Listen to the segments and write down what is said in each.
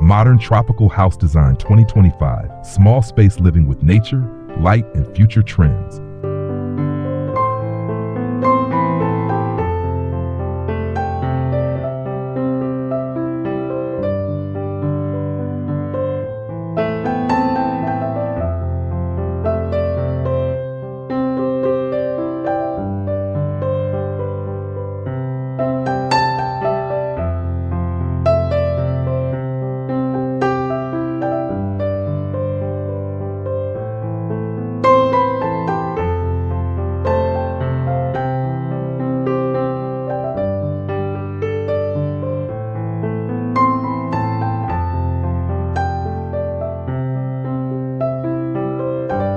Modern Tropical House Design 2025, small space living with nature, light, and future trends.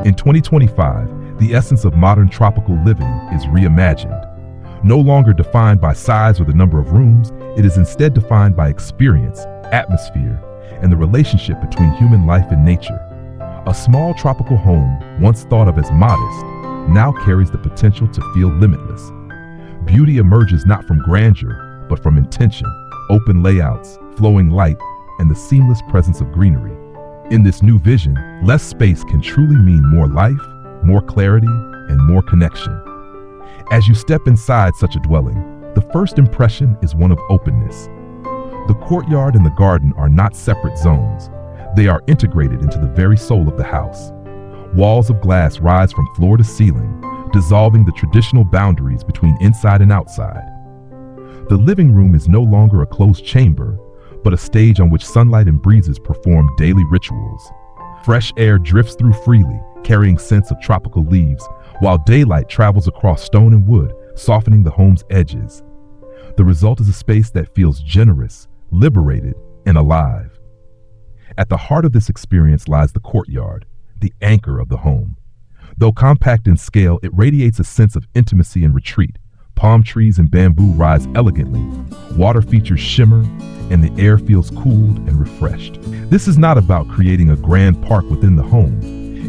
In 2025, the essence of modern tropical living is reimagined. No longer defined by size or the number of rooms, it is instead defined by experience, atmosphere, and the relationship between human life and nature. A small tropical home, once thought of as modest, now carries the potential to feel limitless. Beauty emerges not from grandeur, but from intention, open layouts, flowing light, and the seamless presence of greenery. In this new vision, less space can truly mean more life, more clarity, and more connection. As you step inside such a dwelling, the first impression is one of openness. The courtyard and the garden are not separate zones. They are integrated into the very soul of the house. Walls of glass rise from floor to ceiling, dissolving the traditional boundaries between inside and outside. The living room is no longer a closed chamber, but a stage on which sunlight and breezes perform daily rituals. Fresh air drifts through freely, carrying scents of tropical leaves, while daylight travels across stone and wood, softening the home's edges. The result is a space that feels generous, liberated, and alive. At the heart of this experience lies the courtyard, the anchor of the home. Though compact in scale, it radiates a sense of intimacy and retreat. Palm trees and bamboo rise elegantly, water features shimmer, and the air feels cooled and refreshed. This is not about creating a grand park within the home.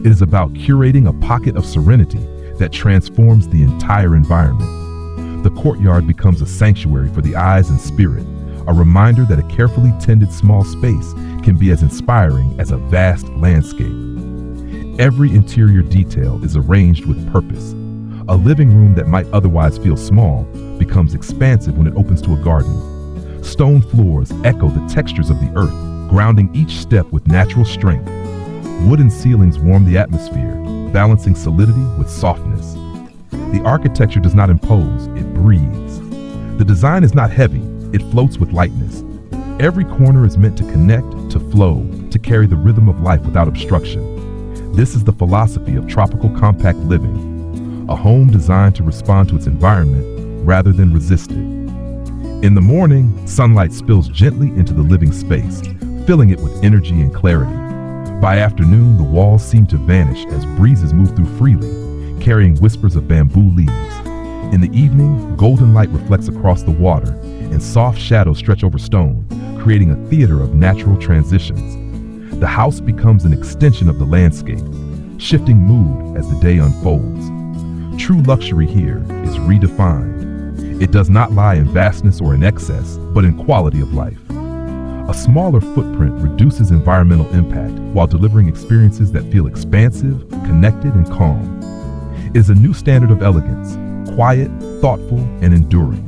It is about curating a pocket of serenity that transforms the entire environment. The courtyard becomes a sanctuary for the eyes and spirit, a reminder that a carefully tended small space can be as inspiring as a vast landscape. Every interior detail is arranged with purpose. A living room that might otherwise feel small becomes expansive when it opens to a garden. Stone floors echo the textures of the earth, grounding each step with natural strength. Wooden ceilings warm the atmosphere, balancing solidity with softness. The architecture does not impose, it breathes. The design is not heavy, it floats with lightness. Every corner is meant to connect, to flow, to carry the rhythm of life without obstruction. This is the philosophy of tropical compact living, a home designed to respond to its environment rather than resist it. In the morning, sunlight spills gently into the living space, filling it with energy and clarity. By afternoon, the walls seem to vanish as breezes move through freely, carrying whispers of bamboo leaves. In the evening, golden light reflects across the water, and soft shadows stretch over stone, creating a theater of natural transitions. The house becomes an extension of the landscape, shifting mood as the day unfolds. True luxury here is redefined. It does not lie in vastness or in excess, but in quality of life. A smaller footprint reduces environmental impact while delivering experiences that feel expansive, connected, and calm. It is a new standard of elegance, quiet, thoughtful, and enduring.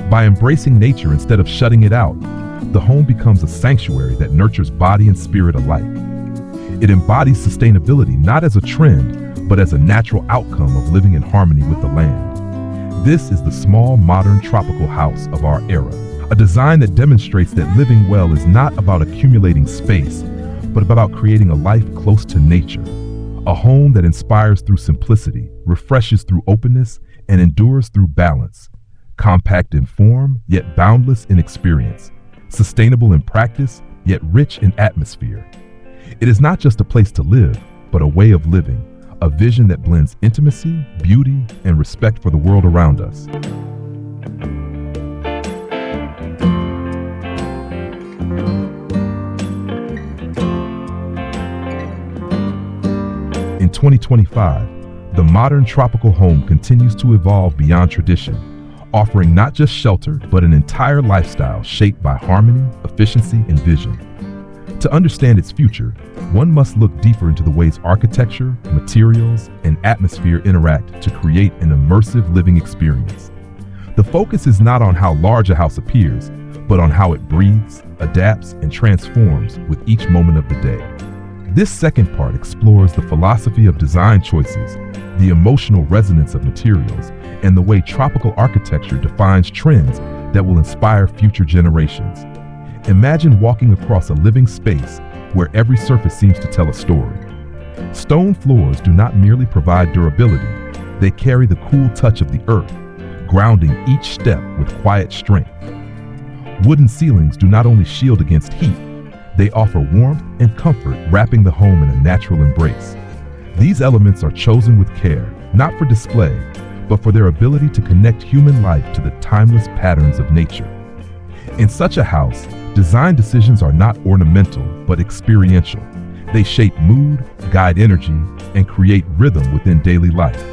By embracing nature instead of shutting it out, the home becomes a sanctuary that nurtures body and spirit alike. It embodies sustainability not as a trend, but as a natural outcome of living in harmony with the land. This is the small, modern, tropical house of our era, a design that demonstrates that living well is not about accumulating space, but about creating a life close to nature. A home that inspires through simplicity, refreshes through openness, and endures through balance. Compact in form, yet boundless in experience. Sustainable in practice, yet rich in atmosphere. It is not just a place to live, but a way of living. A vision that blends intimacy, beauty, and respect for the world around us. In 2025, the modern tropical home continues to evolve beyond tradition, offering not just shelter, but an entire lifestyle shaped by harmony, efficiency, and vision. To understand its future, one must look deeper into the ways architecture, materials, and atmosphere interact to create an immersive living experience. The focus is not on how large a house appears, but on how it breathes, adapts, and transforms with each moment of the day. This second part explores the philosophy of design choices, the emotional resonance of materials, and the way tropical architecture defines trends that will inspire future generations. Imagine walking across a living space where every surface seems to tell a story. Stone floors do not merely provide durability, they carry the cool touch of the earth, grounding each step with quiet strength. Wooden ceilings do not only shield against heat, they offer warmth and comfort, wrapping the home in a natural embrace. These elements are chosen with care, not for display, but for their ability to connect human life to the timeless patterns of nature. In such a house, design decisions are not ornamental, but experiential. They shape mood, guide energy, and create rhythm within daily life.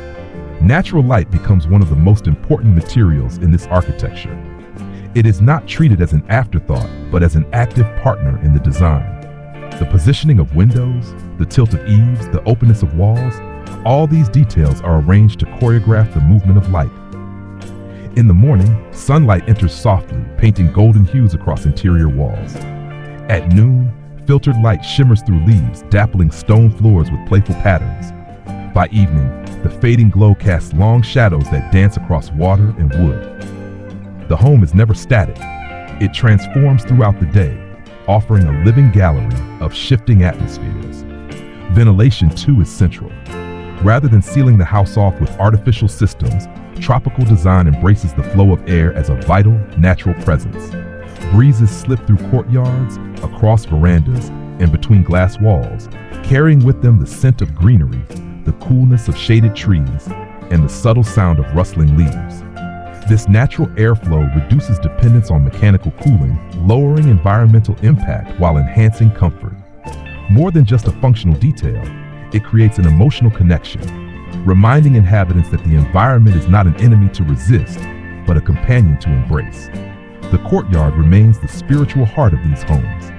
Natural light becomes one of the most important materials in this architecture. It is not treated as an afterthought, but as an active partner in the design. The positioning of windows, the tilt of eaves, the openness of walls, all these details are arranged to choreograph the movement of light. In the morning, sunlight enters softly, painting golden hues across interior walls. At noon, filtered light shimmers through leaves, dappling stone floors with playful patterns. By evening, the fading glow casts long shadows that dance across water and wood. The home is never static. It transforms throughout the day, offering a living gallery of shifting atmospheres. Ventilation, too, is central. Rather than sealing the house off with artificial systems, tropical design embraces the flow of air as a vital, natural presence. Breezes slip through courtyards, across verandas, and between glass walls, carrying with them the scent of greenery, the coolness of shaded trees, and the subtle sound of rustling leaves. This natural airflow reduces dependence on mechanical cooling, lowering environmental impact while enhancing comfort. More than just a functional detail, it creates an emotional connection, reminding inhabitants that the environment is not an enemy to resist, but a companion to embrace. The courtyard remains the spiritual heart of these homes.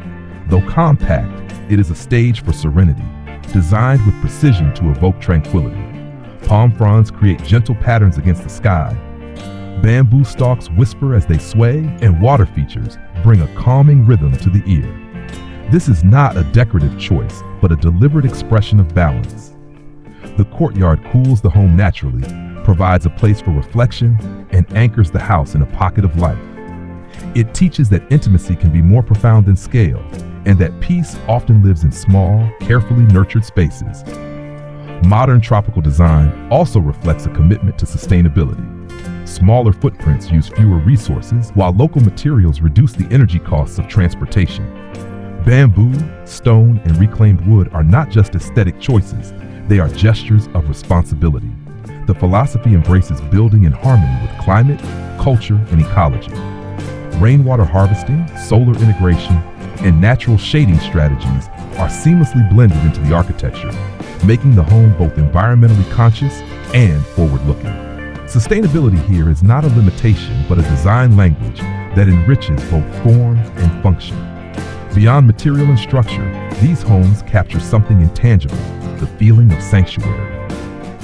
Though compact, it is a stage for serenity, designed with precision to evoke tranquility. Palm fronds create gentle patterns against the sky. Bamboo stalks whisper as they sway, and water features bring a calming rhythm to the ear. This is not a decorative choice, but a deliberate expression of balance. The courtyard cools the home naturally, provides a place for reflection, and anchors the house in a pocket of life. It teaches that intimacy can be more profound than scale, and that peace often lives in small, carefully nurtured spaces. Modern tropical design also reflects a commitment to sustainability. Smaller footprints use fewer resources, while local materials reduce the energy costs of transportation. Bamboo, stone, and reclaimed wood are not just aesthetic choices, they are gestures of responsibility. The philosophy embraces building in harmony with climate, culture, and ecology. Rainwater harvesting, solar integration, and natural shading strategies are seamlessly blended into the architecture, making the home both environmentally conscious and forward-looking. Sustainability here is not a limitation, but a design language that enriches both form and function. Beyond material and structure, these homes capture something intangible, the feeling of sanctuary.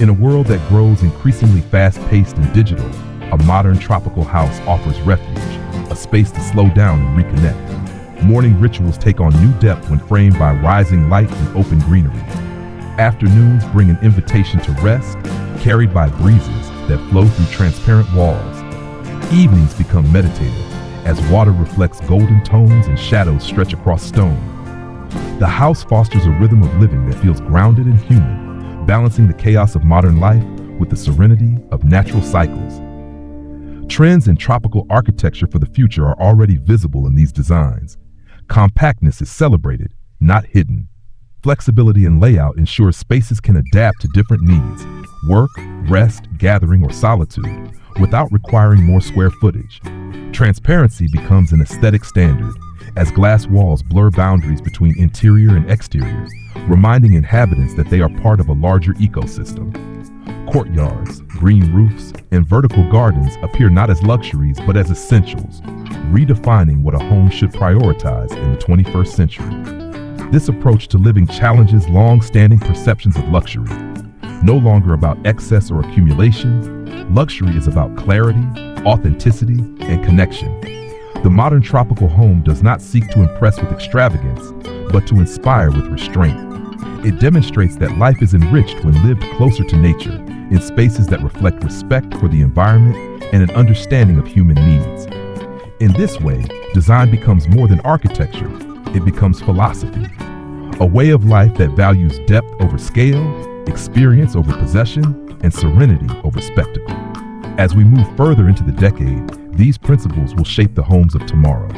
In a world that grows increasingly fast-paced and digital, a modern tropical house offers refuge, a space to slow down and reconnect. Morning rituals take on new depth when framed by rising light and open greenery. Afternoons bring an invitation to rest, carried by breezes that flow through transparent walls. Evenings become meditative, as water reflects golden tones and shadows stretch across stone. The house fosters a rhythm of living that feels grounded and human, balancing the chaos of modern life with the serenity of natural cycles. Trends in tropical architecture for the future are already visible in these designs. Compactness is celebrated, not hidden. Flexibility in layout ensures spaces can adapt to different needs, work, rest, gathering, or solitude, without requiring more square footage. Transparency becomes an aesthetic standard, as glass walls blur boundaries between interior and exterior, reminding inhabitants that they are part of a larger ecosystem. Courtyards, green roofs, and vertical gardens appear not as luxuries but as essentials, redefining what a home should prioritize in the 21st century. This approach to living challenges long-standing perceptions of luxury. No longer about excess or accumulation, luxury is about clarity, authenticity, and connection. The modern tropical home does not seek to impress with extravagance, but to inspire with restraint. It demonstrates that life is enriched when lived closer to nature, in spaces that reflect respect for the environment and an understanding of human needs. In this way, design becomes more than architecture, it becomes philosophy. A way of life that values depth over scale, experience over possession, and serenity over spectacle. As we move further into the decade, these principles will shape the homes of tomorrow.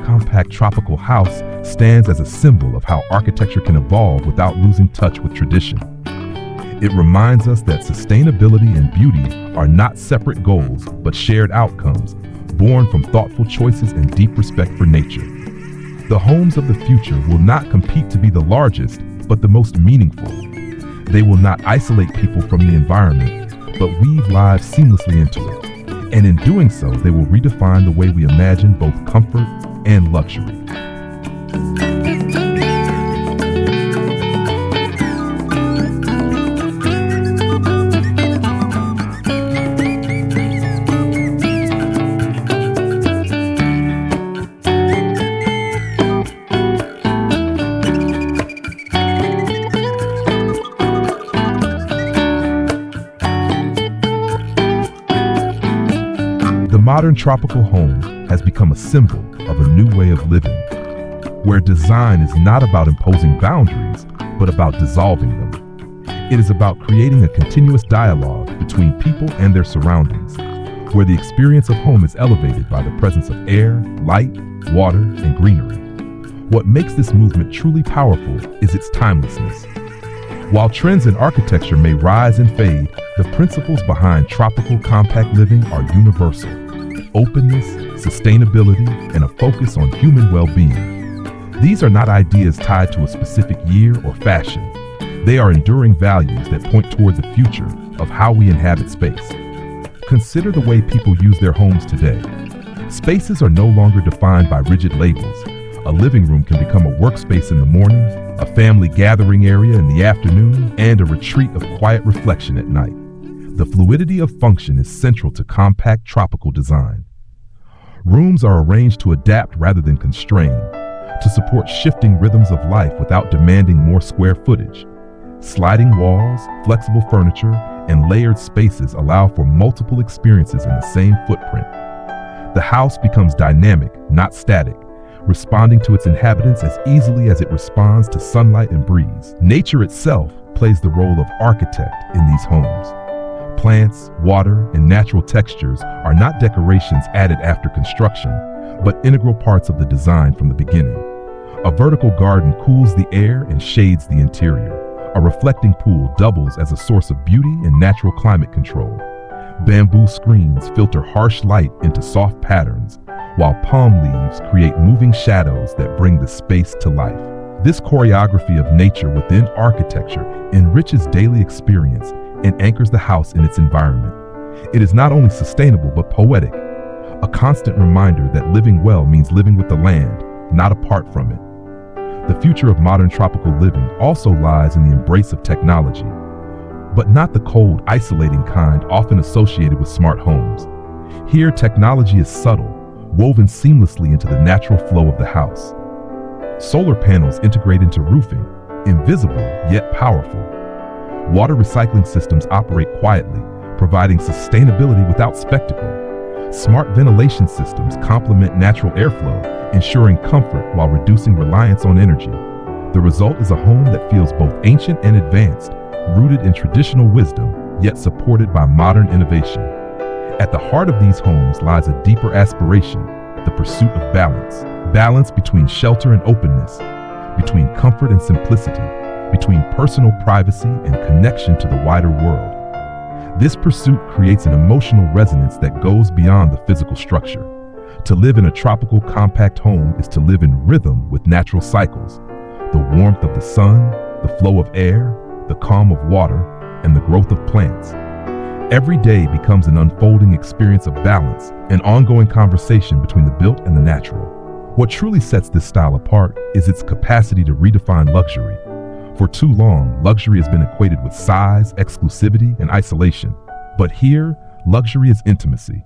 Compact tropical house stands as a symbol of how architecture can evolve without losing touch with tradition. It reminds us that sustainability and beauty are not separate goals, but shared outcomes, born from thoughtful choices and deep respect for nature. The homes of the future will not compete to be the largest, but the most meaningful. They will not isolate people from the environment, but weave lives seamlessly into it. And in doing so, they will redefine the way we imagine both comfort and luxury. The modern tropical home has become a symbol of a new way of living, where design is not about imposing boundaries, but about dissolving them. It is about creating a continuous dialogue between people and their surroundings, where the experience of home is elevated by the presence of air, light, water, and greenery. What makes this movement truly powerful is its timelessness. While trends in architecture may rise and fade, the principles behind tropical compact living are universal. Openness, sustainability, and a focus on human well-being. These are not ideas tied to a specific year or fashion. They are enduring values that point toward the future of how we inhabit space. Consider the way people use their homes today. Spaces are no longer defined by rigid labels. A living room can become a workspace in the morning, a family gathering area in the afternoon, and a retreat of quiet reflection at night. The fluidity of function is central to compact tropical design. Rooms are arranged to adapt rather than constrain, to support shifting rhythms of life without demanding more square footage. Sliding walls, flexible furniture, and layered spaces allow for multiple experiences in the same footprint. The house becomes dynamic, not static, responding to its inhabitants as easily as it responds to sunlight and breeze. Nature itself plays the role of architect in these homes. Plants, water, and natural textures are not decorations added after construction, but integral parts of the design from the beginning. A vertical garden cools the air and shades the interior. A reflecting pool doubles as a source of beauty and natural climate control. Bamboo screens filter harsh light into soft patterns, while palm leaves create moving shadows that bring the space to life. This choreography of nature within architecture enriches daily experience and anchors the house in its environment. It is not only sustainable but poetic, a constant reminder that living well means living with the land, not apart from it. The future of modern tropical living also lies in the embrace of technology, but not the cold, isolating kind often associated with smart homes. Here, technology is subtle, woven seamlessly into the natural flow of the house. Solar panels integrate into roofing, invisible yet powerful. Water recycling systems operate quietly, providing sustainability without spectacle. Smart ventilation systems complement natural airflow, ensuring comfort while reducing reliance on energy. The result is a home that feels both ancient and advanced, rooted in traditional wisdom, yet supported by modern innovation. At the heart of these homes lies a deeper aspiration, the pursuit of balance. Balance between shelter and openness, between comfort and simplicity, between personal privacy and connection to the wider world. This pursuit creates an emotional resonance that goes beyond the physical structure. To live in a tropical compact home is to live in rhythm with natural cycles. The warmth of the sun, the flow of air, the calm of water, and the growth of plants. Every day becomes an unfolding experience of balance, an ongoing conversation between the built and the natural. What truly sets this style apart is its capacity to redefine luxury. For too long, luxury has been equated with size, exclusivity, and isolation. But here, luxury is intimacy.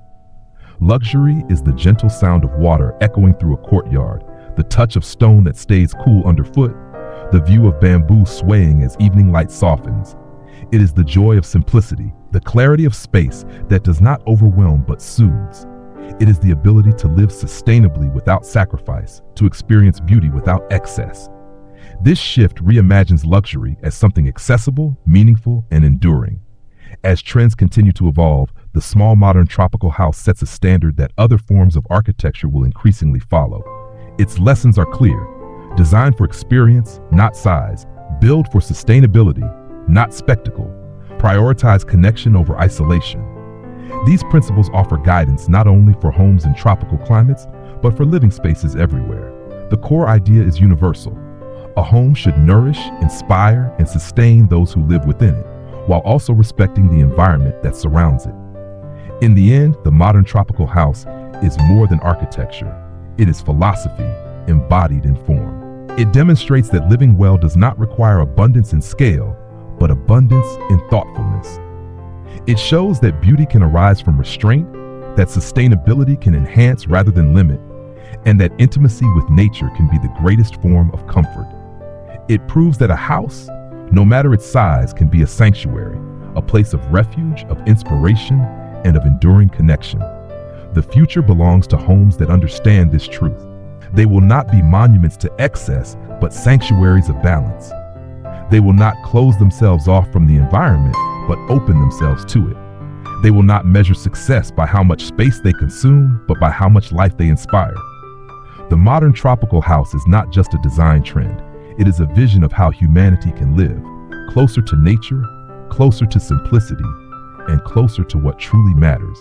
Luxury is the gentle sound of water echoing through a courtyard, the touch of stone that stays cool underfoot, the view of bamboo swaying as evening light softens. It is the joy of simplicity, the clarity of space that does not overwhelm but soothes. It is the ability to live sustainably without sacrifice, to experience beauty without excess. This shift reimagines luxury as something accessible, meaningful, and enduring. As trends continue to evolve, the small modern tropical house sets a standard that other forms of architecture will increasingly follow. Its lessons are clear. Design for experience, not size. Build for sustainability, not spectacle. Prioritize connection over isolation. These principles offer guidance not only for homes in tropical climates, but for living spaces everywhere. The core idea is universal. A home should nourish, inspire, and sustain those who live within it, while also respecting the environment that surrounds it. In the end, the modern tropical house is more than architecture. It is philosophy, embodied in form. It demonstrates that living well does not require abundance in scale, but abundance in thoughtfulness. It shows that beauty can arise from restraint, that sustainability can enhance rather than limit, and that intimacy with nature can be the greatest form of comfort. It proves that a house, no matter its size, can be a sanctuary, a place of refuge, of inspiration, and of enduring connection. The future belongs to homes that understand this truth. They will not be monuments to excess, but sanctuaries of balance. They will not close themselves off from the environment, but open themselves to it. They will not measure success by how much space they consume, but by how much life they inspire. The modern tropical house is not just a design trend. It is a vision of how humanity can live, closer to nature, closer to simplicity, and closer to what truly matters.